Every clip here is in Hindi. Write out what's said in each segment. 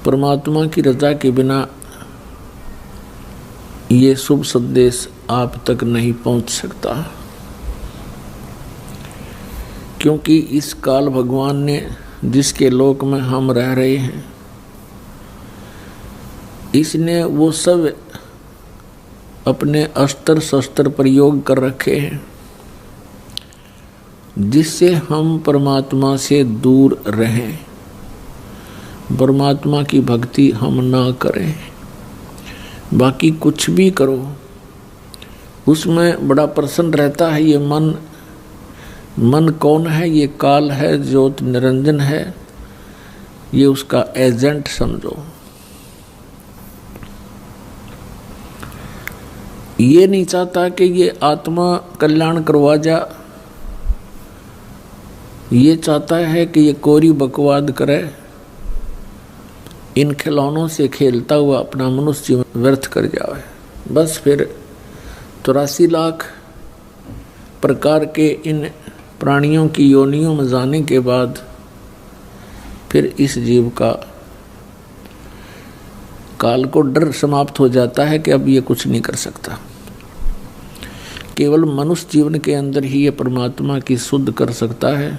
परमात्मा की रजा के बिना ये शुभ संदेश आप तक नहीं पहुंच सकता, क्योंकि इस काल भगवान ने जिसके लोक में हम रह रहे हैं, इसने वो सब अपने अस्त्र शस्त्र प्रयोग कर रखे हैं जिससे हम परमात्मा से दूर रहें, परमात्मा की भक्ति हम ना करें। बाकी कुछ भी करो उसमें बड़ा प्रसन्न रहता है। ये मन कौन है? ये काल है, ज्योत निरंजन है, ये उसका एजेंट समझो। ये नहीं चाहता कि ये आत्मा कल्याण करवा जा, ये चाहता है कि ये कोरी बकवाद करे, इन खिलौनों से खेलता हुआ अपना मनुष्य जीवन व्यर्थ कर जाए। बस फिर 83 लाख प्रकार के इन प्राणियों की योनियों में जाने के बाद फिर इस जीव का काल को डर समाप्त हो जाता है कि अब ये कुछ नहीं कर सकता। केवल मनुष्य जीवन के अंदर ही ये परमात्मा की शुद्ध कर सकता है,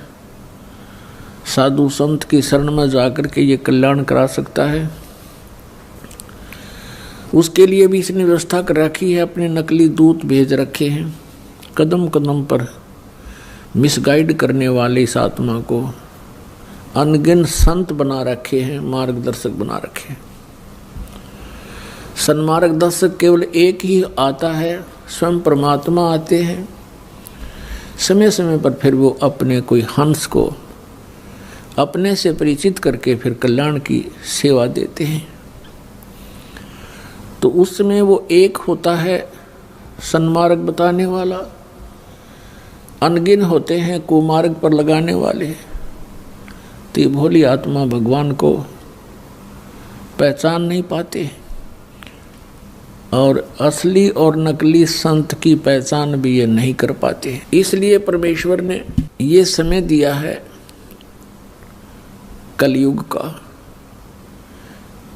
साधु संत की शरण में जाकर के ये कल्याण करा सकता है। उसके लिए भी इसने व्यवस्था कर रखी है, अपने नकली दूत भेज रखे हैं, कदम कदम पर मिसगाइड करने वाले इस आत्मा को अनगिन संत बना रखे हैं, मार्गदर्शक बना रखे हैं। सन्मार्गदर्शक केवल एक ही आता है, स्वयं परमात्मा आते हैं। समय समय पर फिर वो अपने कोई हंस को अपने से परिचित करके फिर कल्याण की सेवा देते हैं। तो उस समय वो एक होता है सन्मार्ग बताने वाला, अनगिन होते हैं कुमार्ग पर लगाने वाले। तो ये भोली आत्मा भगवान को पहचान नहीं पाते और असली और नकली संत की पहचान भी ये नहीं कर पाते। इसलिए परमेश्वर ने ये समय दिया है कलयुग का।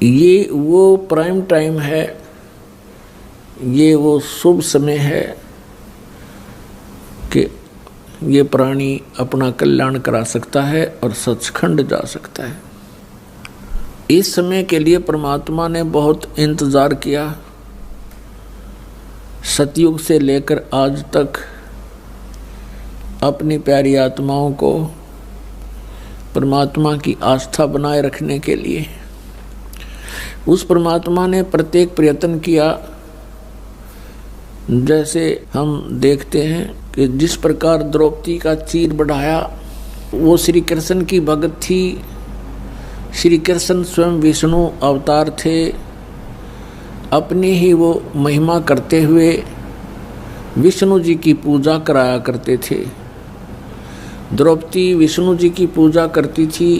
ये वो प्राइम टाइम है, ये वो शुभ समय है कि ये प्राणी अपना कल्याण करा सकता है और सचखंड जा सकता है। इस समय के लिए परमात्मा ने बहुत इंतजार किया। सतयुग से लेकर आज तक अपनी प्यारी आत्माओं को परमात्मा की आस्था बनाए रखने के लिए उस परमात्मा ने प्रत्येक प्रयत्न किया। जैसे हम देखते हैं कि जिस प्रकार द्रौपदी का चीर बढ़ाया, वो श्री कृष्ण की भगत थी। श्री कृष्ण स्वयं विष्णु अवतार थे, अपनी ही वो महिमा करते हुए विष्णु जी की पूजा कराया करते थे। द्रौपदी विष्णु जी की पूजा करती थी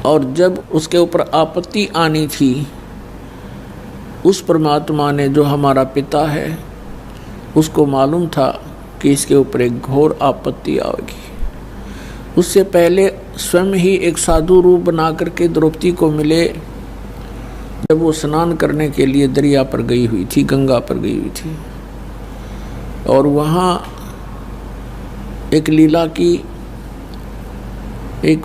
और जब उसके ऊपर आपत्ति आनी थी, उस परमात्मा ने, जो हमारा पिता है, उसको मालूम था कि इसके ऊपर एक घोर आपत्ति आएगी। उससे पहले स्वयं ही एक साधु रूप बना करके द्रौपदी को मिले, जब वो स्नान करने के लिए दरिया पर गई हुई थी, गंगा पर गई हुई थी, और वहाँ एक लीला की, एक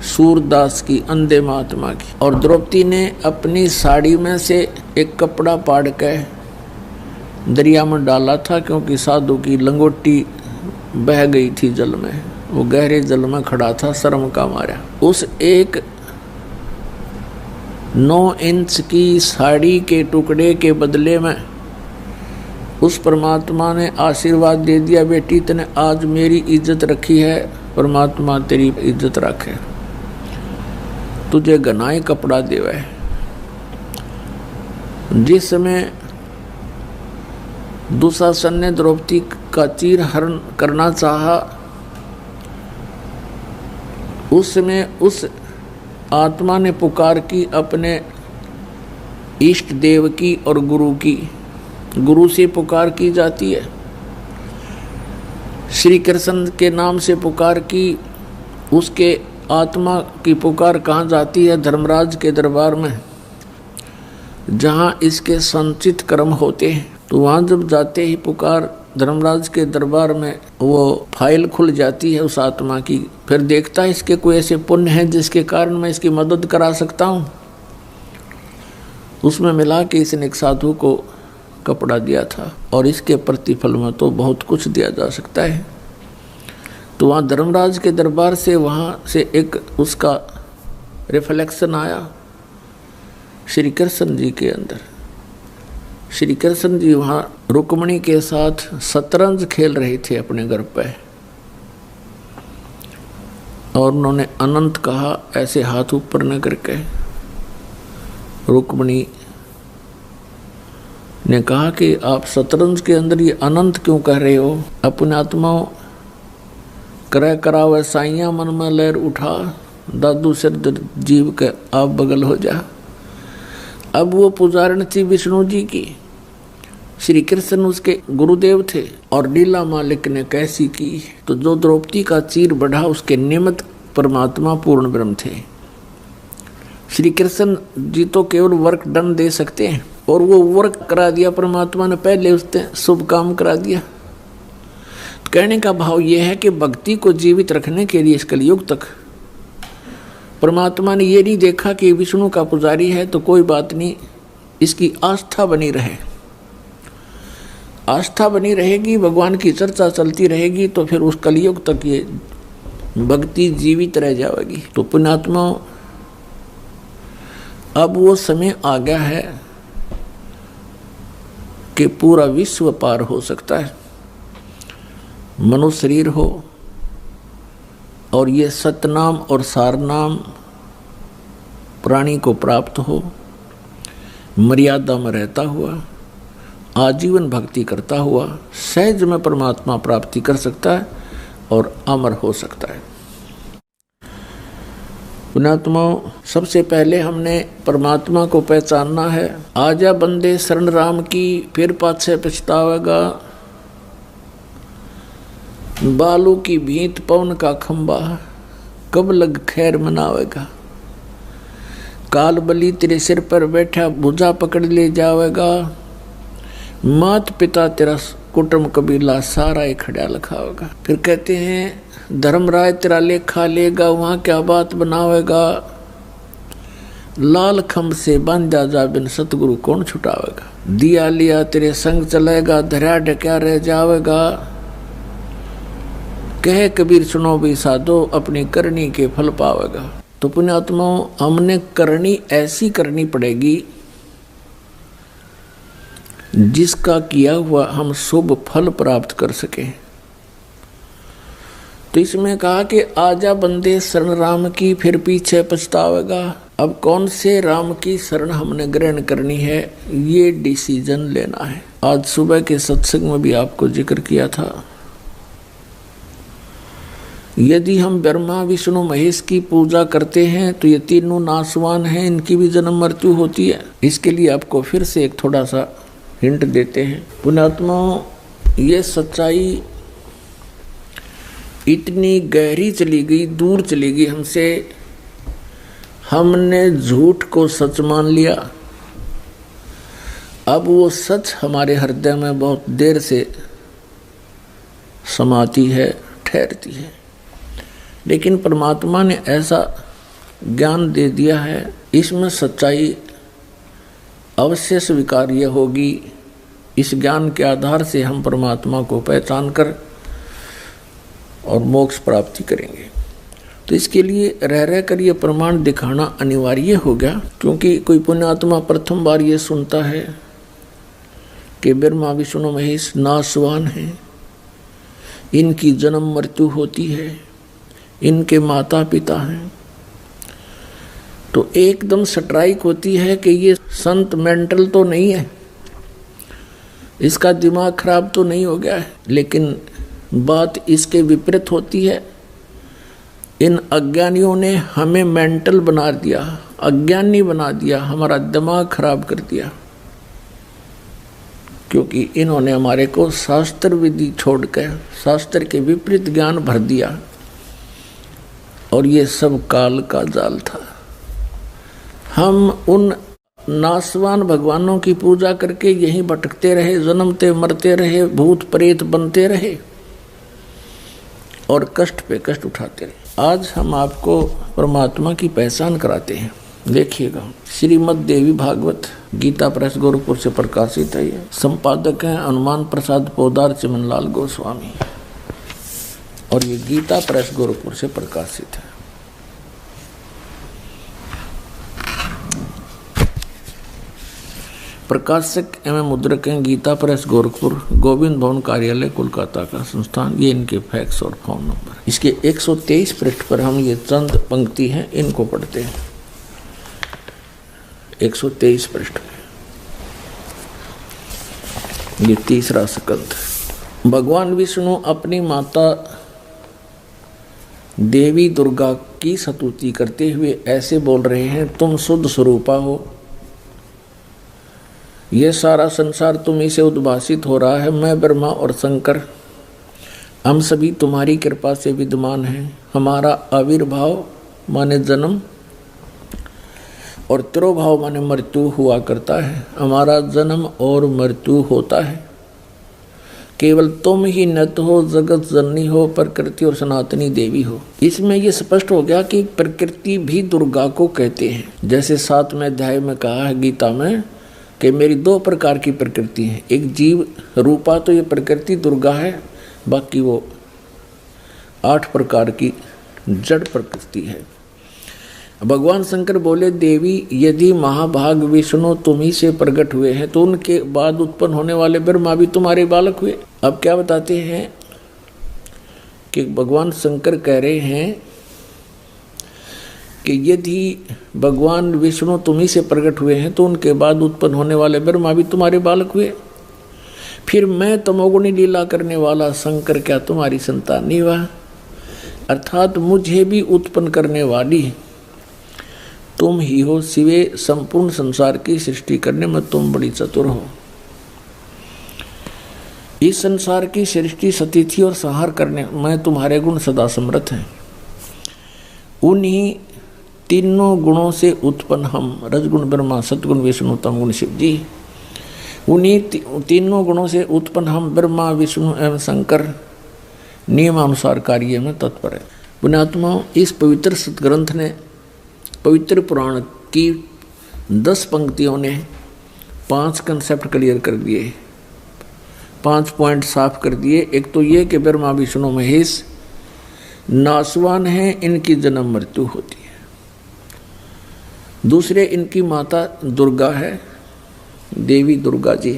सूरदास की, अंधे महात्मा की, और द्रौपदी ने अपनी साड़ी में से एक कपड़ा फाड़ के दरिया में डाला था, क्योंकि साधु की लंगोटी बह गई थी जल में, वो गहरे जल में खड़ा था शर्म का मारा। उस एक 9 इंच की साड़ी के टुकड़े के बदले में उस परमात्मा ने आशीर्वाद दे दिया, बेटी तने आज मेरी इज्जत रखी है, परमात्मा तेरी इज्जत रखे, तुझे घनाए कपड़ा देवे। जिस समय दुशासन ने द्रौपदी का चीर हरण करना चाहा, उस समय उस आत्मा ने पुकार की अपने इष्ट देव की और गुरु की। गुरु से पुकार की जाती है, श्री कृष्ण के नाम से पुकार की, उसके आत्मा की पुकार कहाँ जाती है? धर्मराज के दरबार में, जहाँ इसके संचित कर्म होते हैं। तो वहाँ जब जाते ही पुकार धर्मराज के दरबार में, वो फाइल खुल जाती है उस आत्मा की। फिर देखता है इसके कोई ऐसे पुण्य हैं जिसके कारण मैं इसकी मदद करा सकता हूँ। उसमें मिला कि इसने एक साधु को कपड़ा दिया था और इसके प्रतिफल में तो बहुत कुछ दिया जा सकता है। तो वहाँ धर्मराज के दरबार से वहाँ से एक उसका रिफ्लेक्शन आया श्री कृष्ण जी के अंदर। श्री कृष्ण जी वहाँ रुक्मिणी के साथ शतरंज खेल रहे थे अपने घर पे, और उन्होंने अनंत कहा ऐसे हाथ ऊपर न करके। रुक्मिणी ने कहा कि आप शतरंज के अंदर ये अनंत क्यों कह रहे हो? अपने आत्माओं करय करावे साइया मन में लहर उठा, दादू सिर जीव के आप बगल हो जा। अब वो पुजारण थी विष्णु जी की, श्री कृष्ण उसके गुरुदेव थे, और लीला मालिक ने कैसी की। तो जो द्रौपदी का चीर बढ़ा उसके निमित्त परमात्मा पूर्ण ब्रह्म थे। श्री कृष्ण जी तो केवल वर्क डन दे सकते हैं, और वो वर्क करा दिया परमात्मा ने, पहले उसने शुभ काम करा दिया। तो कहने का भाव यह है कि भक्ति को जीवित रखने के लिए इस कलयुग तक परमात्मा ने ये नहीं देखा कि विष्णु का पुजारी है तो कोई बात नहीं, इसकी आस्था बनी रहे। आस्था बनी रहेगी, भगवान की चर्चा चलती रहेगी, तो फिर उस कलयुग तक ये भक्ति जीवित रह जाएगी। तो पुण्यात्मा, अब वो समय आ गया है कि पूरा विश्व पार हो सकता है। मनुष्य शरीर हो और ये सतनाम और सारनाम प्राणी को प्राप्त हो, मर्यादा में रहता हुआ, आजीवन भक्ति करता हुआ सहज में परमात्मा प्राप्ति कर सकता है और अमर हो सकता है। पुण्यात्माओं, सबसे पहले हमने परमात्मा को पहचानना है। आजा बंदे शरण राम की, फिर पाछे पछतावेगा। बालू की भींत पवन का खंबा, कब लग खैर मनावेगा। काल बलि तेरे सिर पर बैठा, भुजा पकड़ ले जावेगा। मात पिता तेरा कुटुंब कबीला सारा ही खड़ा लखावेगा। फिर कहते हैं धर्मराय तेरा लेखा लेगा, वहाँ क्या बात बनावेगा। लाल खम्भ से बांधा जा बिन सतगुरु कौन छुटावेगा। दिया लिया तेरे संग चलेगा, धरा ढक्या रह जावेगा। कहे कबीर सुनो भी साधो, अपनी करनी के फल पावेगा। तो पुण्यात्माओं, हमने करनी ऐसी करनी पड़ेगी जिसका किया हुआ हम शुभ फल प्राप्त कर सके। तो इसमें कहा कि आजा बंदे शरण राम की, फिर पीछे पछतावेगा। अब कौन से राम की शरण हमने ग्रहण करनी है, ये डिसीजन लेना है। आज सुबह के सत्संग में भी आपको जिक्र किया था, यदि हम ब्रह्मा विष्णु महेश की पूजा करते हैं तो ये तीनों नासवान हैं, इनकी भी जन्म मृत्यु होती है। इसके लिए आपको फिर से एक थोड़ा सा हिंट देते हैं। पुण्यात्माओं, ये सच्चाई इतनी गहरी चली गई, दूर चली गई हमसे, हमने झूठ को सच मान लिया। अब वो सच हमारे हृदय में बहुत देर से समाती है, ठहरती है। लेकिन परमात्मा ने ऐसा ज्ञान दे दिया है, इसमें सच्चाई अवश्य स्वीकार्य होगी। इस ज्ञान के आधार से हम परमात्मा को पहचान कर और मोक्ष प्राप्ति करेंगे। तो इसके लिए रह कर ये प्रमाण दिखाना अनिवार्य हो गया, क्योंकि कोई पुण्यात्मा प्रथम बार ये सुनता है कि ब्रह्मा विष्णु महेश नासवान हैं, इनकी जन्म मृत्यु होती है, इनके माता पिता हैं, तो एकदम स्ट्राइक होती है कि ये संत मेंटल तो नहीं है, इसका दिमाग खराब तो नहीं हो गया है। लेकिन बात इसके विपरीत होती है। इन अज्ञानियों ने हमें मेंटल बना दिया, अज्ञानी बना दिया, हमारा दिमाग खराब कर दिया, क्योंकि इन्होंने हमारे को शास्त्र विधि छोड़कर शास्त्र के विपरीत ज्ञान भर दिया और ये सब काल का जाल था। हम उन नासवान भगवानों की पूजा करके यहीं भटकते रहे, जन्मते मरते रहे, भूत प्रेत बनते रहे और कष्ट पे कष्ट उठाते रहे। आज हम आपको परमात्मा की पहचान कराते हैं। देखिएगा, श्रीमद् देवी भागवत गीता प्रेस गोरखपुर से प्रकाशित है। संपादक हैं हनुमान प्रसाद पोदार चिमनलाल गोस्वामी और ये गीता प्रेस गोरखपुर से प्रकाशित है। प्रकाशक एवं मुद्रक हैं गीता प्रेस गोरखपुर, गोविंद भवन कार्यालय कोलकाता का संस्थान। ये इनके फैक्स और फोन नंबर। इसके 123 पृष्ठ पर हम ये चंद पंक्ति हैं, इनको पढ़ते हैं। 123 पृष्ठ में ये तीसरा स्कंध। भगवान विष्णु अपनी माता देवी दुर्गा की स्तुति करते हुए ऐसे बोल रहे हैं, तुम शुद्ध स्वरूपा हो, यह सारा संसार तुम्हीं से उद्भासित हो रहा है। मैं ब्रह्मा और शंकर हम सभी तुम्हारी कृपा से विद्यमान हैं। हमारा आविर्भाव माने जन्म और तिरोभाव माने मृत्यु हुआ करता है। हमारा जन्म और मृत्यु होता है। केवल तुम ही नत हो, जगत जननी हो, प्रकृति और सनातनी देवी हो। इसमें यह स्पष्ट हो गया कि प्रकृति भी दुर्गा को कहते हैं। जैसे 7वें अध्याय में कहा है गीता में कि मेरी 2 प्रकार की प्रकृति है, एक जीव रूपा तो ये प्रकृति दुर्गा है, बाकी वो 8 प्रकार की जड़ प्रकृति है। भगवान शंकर बोले, देवी यदि महाभाग विष्णु तुम ही से प्रकट हुए हैं तो उनके बाद उत्पन्न होने वाले ब्रह्मा भी तुम्हारे बालक हुए। अब क्या बताते हैं कि भगवान शंकर कह रहे हैं कि यदि भगवान विष्णु तुम्हीं से प्रकट हुए हैं तो उनके बाद उत्पन्न होने वाले ब्रह्मा भी तुम्हारे बालक हुए। फिर मैं तमोगुणी लीला करने वाला शंकर क्या तुम्हारी संतान नहीं हुआ? अर्थात मुझे भी उत्पन्न करने वाली तुम ही हो। सिवे संपूर्ण संसार की सृष्टि करने में तुम बड़ी चतुर हो। इस संसार की सृष्टि स्थिति और संहार करने में तुम्हारे गुण सदा समर्थ हैं। उन्हीं तीनों गुणों से उत्पन्न हम, रजगुण ब्रह्मा, सतगुण विष्णु, तमगुण शिव जी, उन्हीं तीनों गुणों से उत्पन्न हम ब्रह्मा विष्णु एवं शंकर नियमानुसार कार्य में तत्पर है। पुण्यात्माओं, इस पवित्र सतग्रंथ ने, पवित्र पुराण की 10 पंक्तियों ने 5 कंसेप्ट क्लियर कर दिए, 5 पॉइंट साफ कर दिए। एक तो ये कि ब्रह्मा विष्णु महेश नासवान हैं, इनकी जन्म मृत्यु होती है। दूसरे, इनकी माता दुर्गा है, देवी दुर्गा जी।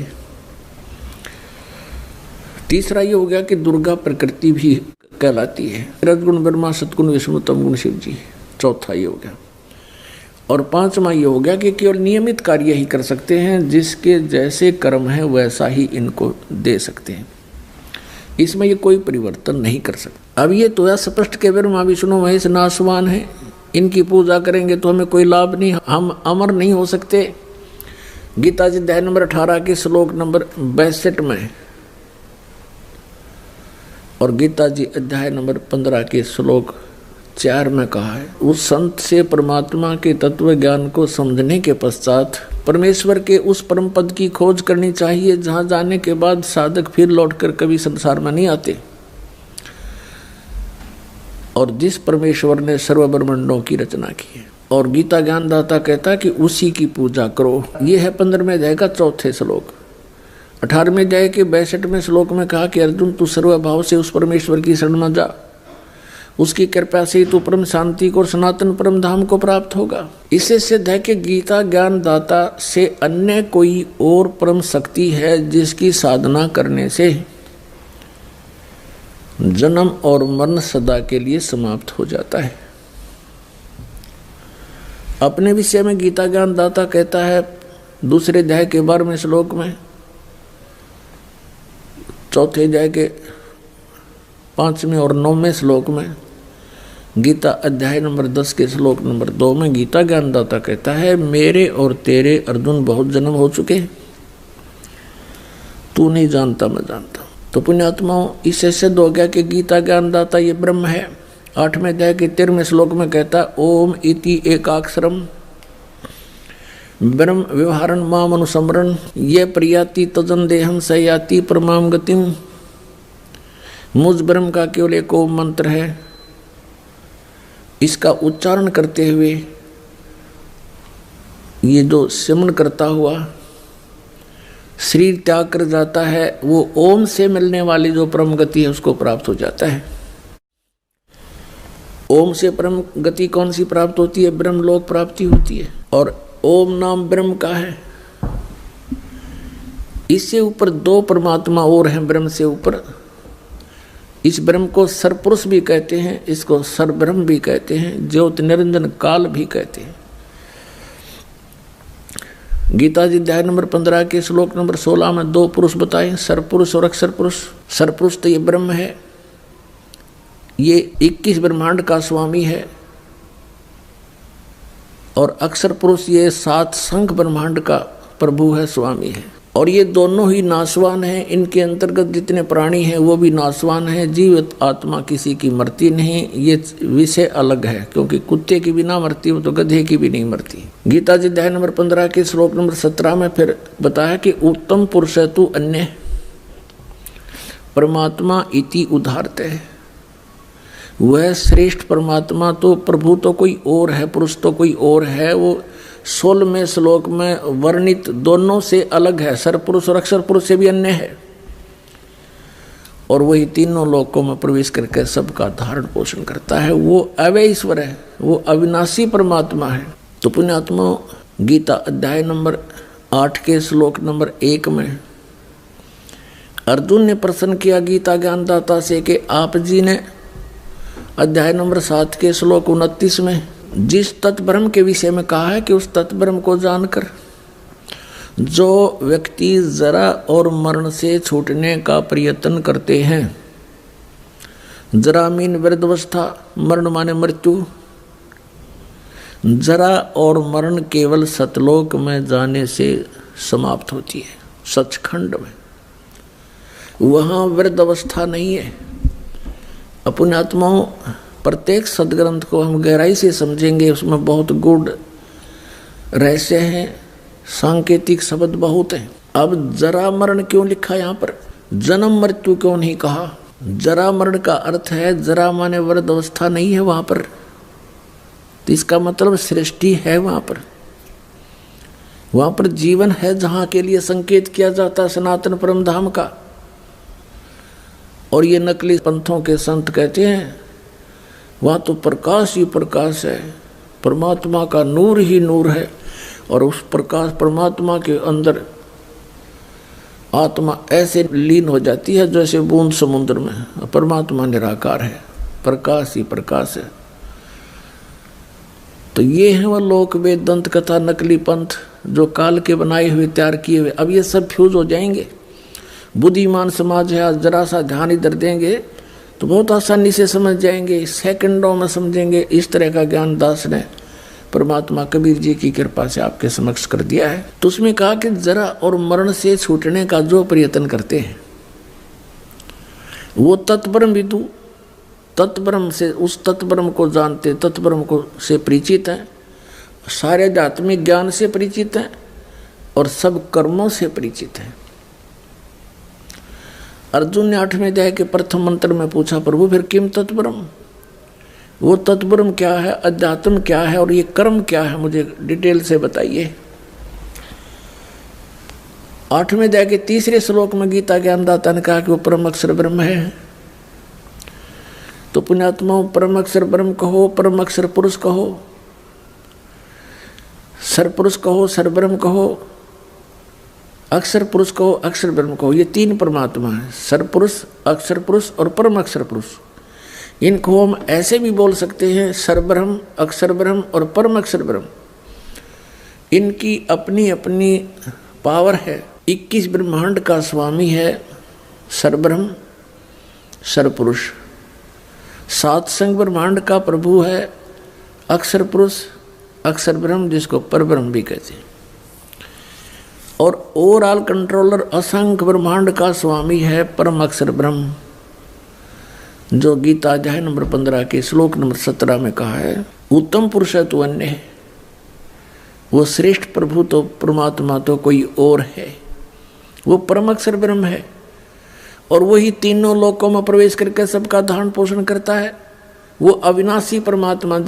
तीसरा ये हो गया कि दुर्गा प्रकृति भी कहलाती है। रजगुण ब्रह्मा, सतगुण विष्णु, तमगुण शिव जी। चौथा ये हो गया। और 5वां ये हो गया कि केवल नियमित कार्य ही कर सकते हैं, जिसके जैसे कर्म है वैसा ही इनको दे सकते हैं। इसमें ये कोई परिवर्तन नहीं कर सकते। अब ये तो स्पष्ट के ब्रह्मा विष्णु महेश नासवान है, इनकी पूजा करेंगे तो हमें कोई लाभ नहीं, हम अमर नहीं हो सकते। गीता जी अध्याय नंबर 18 के श्लोक नंबर 62 में और गीता जी अध्याय नंबर 15 के श्लोक 4 में कहा है, उस संत से परमात्मा के तत्व ज्ञान को समझने के पश्चात परमेश्वर के उस परम पद की खोज करनी चाहिए, जहां जाने के बाद साधक फिर लौटकर कभी संसार में नहीं आते, और जिस परमेश्वर ने सर्व ब्रह्मांडों की रचना की है। और गीता ज्ञानदाता कहता है कि उसी की पूजा करो। ये है 15वें अध्याय का 4थे श्लोक। 18वें अध्याय के 62वें श्लोक में कहा कि अर्जुन, तू सर्वभाव से उस परमेश्वर की शरण में जा, उसकी कृपा से तू परम शांति को और सनातन परम धाम को प्राप्त होगा। इससे सिद्ध है कि गीता ज्ञानदाता से अन्य कोई और परम शक्ति है, जिसकी साधना करने से जन्म और मरण सदा के लिए समाप्त हो जाता है। अपने विषय में गीता ज्ञानदाता कहता है 2 अध्याय के 12वें श्लोक में, 4थे अध्याय के 5वें और 9वें श्लोक में, गीता अध्याय नंबर 10 के श्लोक नंबर 2 में गीता ज्ञानदाता कहता है, मेरे और तेरे अर्जुन बहुत जन्म हो चुके, तू नहीं जानता मैं जानता। तो पुण्यात्माओं, इससे सिद्ध हो गया कि गीता ज्ञानदाता ये ब्रह्म है 8वें अध्याय के 13वें श्लोक में कहता है ओम इति एकाक्षरम ब्रह्म व्यवहारन माम अनुसमरण ये प्रियाति तजन देहम सयाति परमाम गतिम। मुझ ब्रह्म का केवल एक ओम मंत्र है, इसका उच्चारण करते हुए ये जो सिमरन करता हुआ शरीर त्याग कर जाता है, वो ओम से मिलने वाली जो परम गति है उसको प्राप्त हो जाता है। ओम से परम गति कौन सी प्राप्त होती है? ब्रह्म लोक प्राप्ति होती है। और ओम नाम ब्रह्म का है। इससे ऊपर दो परमात्मा और हैं ब्रह्म से ऊपर। इस ब्रह्म को सरपुरुष भी कहते हैं, इसको सरब्रह्म भी कहते हैं, ज्योति निरंजन काल भी कहते हैं। गीता जी अध्याय नंबर 15 के श्लोक नंबर 16 में दो पुरुष बताए, सरपुरुष और अक्षर पुरुष। सरपुरुष तो ये ब्रह्म है, ये 21 ब्रह्मांड का स्वामी है, और अक्षर पुरुष ये 7 संख ब्रह्मांड का प्रभु है, स्वामी है। और ये दोनों ही नाशवान हैं। इनके अंतर्गत जितने प्राणी हैं वो भी नाशवान हैं। जीवित आत्मा किसी की मरती नहीं, ये विषय अलग है, क्योंकि कुत्ते की भी ना मरती हो तो गधे की भी नहीं मरती। गीता जी अध्याय नंबर 15 के श्लोक नंबर 17 में फिर बताया कि उत्तम पुरुष है तू अन्य परमात्मा इति उदाहरते है। वह श्रेष्ठ परमात्मा तो प्रभु तो कोई और है, पुरुष तो कोई और है। वो 16वें श्लोक में वर्णित दोनों से अलग है, सरपुरुष और अक्षर पुरुष से भी अन्य है। और वही तीनों लोकों में प्रवेश करके सबका धारण पोषण करता है। वो अव्यय ईश्वर है, वो अविनाशी परमात्मा है। तो पुण्यात्मा गीता अध्याय नंबर 8 के श्लोक नंबर 1 में अर्जुन ने प्रश्न किया गीता ज्ञानदाता से कि आप जी ने अध्याय नंबर 7 के श्लोक 29 में जिस तत्ब्रह्म के विषय में कहा है कि उस तत्ब्रह्म को जानकर जो व्यक्ति जरा और मरण से छूटने का प्रयत्न करते हैं, जरा मीन वृद्धावस्था, मरण माने मृत्यु, जरा और मरण केवल सतलोक में जाने से समाप्त होती है, सचखंड में। वहाँ वृद्धावस्था नहीं है। अपने आत्माओं प्रत्येक सदग्रंथ को हम गहराई से समझेंगे, उसमें बहुत गूढ़ रहस्य हैं, सांकेतिक शब्द बहुत हैं। अब जरा मरण क्यों लिखा यहाँ पर? जन्म मृत्यु क्यों नहीं कहा? जरा मरण का अर्थ है जरा माने वृद्ध अवस्था नहीं है वहां पर, तो इसका मतलब सृष्टि है वहां पर जीवन है, जहां के लिए संकेत किया जाता है सनातन परम धाम का। और ये नकली पंथों के संत कहते हैं वहाँ तो प्रकाश ही प्रकाश है, परमात्मा का नूर ही नूर है, और उस प्रकाश परमात्मा के अंदर आत्मा ऐसे लीन हो जाती है जैसे बूंद समुद्र में। परमात्मा निराकार है, प्रकाश ही प्रकाश है। तो ये है वह लोक वेद दंत कथा नकली पंथ जो काल के बनाए हुए तैयार किए हुए। अब ये सब फ्यूज हो जाएंगे। बुद्धिमान समाज है, आज जरा सा ध्यान इधर देंगे तो बहुत आसानी से समझ जाएंगे, सेकंडों में समझेंगे। इस तरह का ज्ञान दास ने परमात्मा कबीर जी की कृपा से आपके समक्ष कर दिया है। तो उसमें कहा कि जरा और मरण से छूटने का जो प्रयत्न करते हैं वो तत्ब्रह्म विदु, तत्ब्रह्म से उस तत्ब्रह्म को जानते, तत्ब्रह्म को से परिचित हैं, सारे आध्यात्मिक ज्ञान से परिचित हैं और सब कर्मों से परिचित हैं। अर्जुन ने 8वें अध्याय के प्रथम मंत्र में पूछा, प्रभु फिर किम तत्ब्रह्म? वो तत्ब्रह्म क्या है, अध्यात्म क्या है और ये कर्म क्या है, मुझे डिटेल से बताइए। 8वें अध्याय के 3 श्लोक में गीता ज्ञानदाता ने कहा कि वो परम अक्षर ब्रह्म है। तो पुण्यात्मा परम अक्षर ब्रह्म कहो, परम अक्षर पुरुष कहो, सरपुरुष कहो, सरब्रह्म कहो, अक्षर पुरुष कहो, अक्षर ब्रह्म कहो, ये 3 परमात्मा है, सरपुरुष, अक्षर पुरुष और परम अक्षर पुरुष। इनको हम ऐसे भी बोल सकते हैं सरब्रह्म, अक्षर ब्रह्म और परम अक्षर ब्रह्म। इनकी अपनी अपनी पावर है। 21 ब्रह्मांड का स्वामी है सरब्रह्म, सरपुरुष। 7 संग ब्रह्मांड का प्रभु है अक्षर पुरुष, अक्षर ब्रह्म, जिसको परब्रह्म भी कहते हैं। और ओवरऑल कंट्रोलर असंख्य ब्रह्मांड का स्वामी है परम अक्षर ब्रह्म। जो गीता अध्याय नंबर 15 के श्लोक नंबर 17 में कहा है, उत्तम पुरुष तो अन्य है, वो श्रेष्ठ प्रभु तो परमात्मा तो कोई और है, वो परम अक्षर ब्रह्म है और वही तीनों लोकों में प्रवेश करके सबका धारण पोषण करता है। वो अविनाशी परमात्मा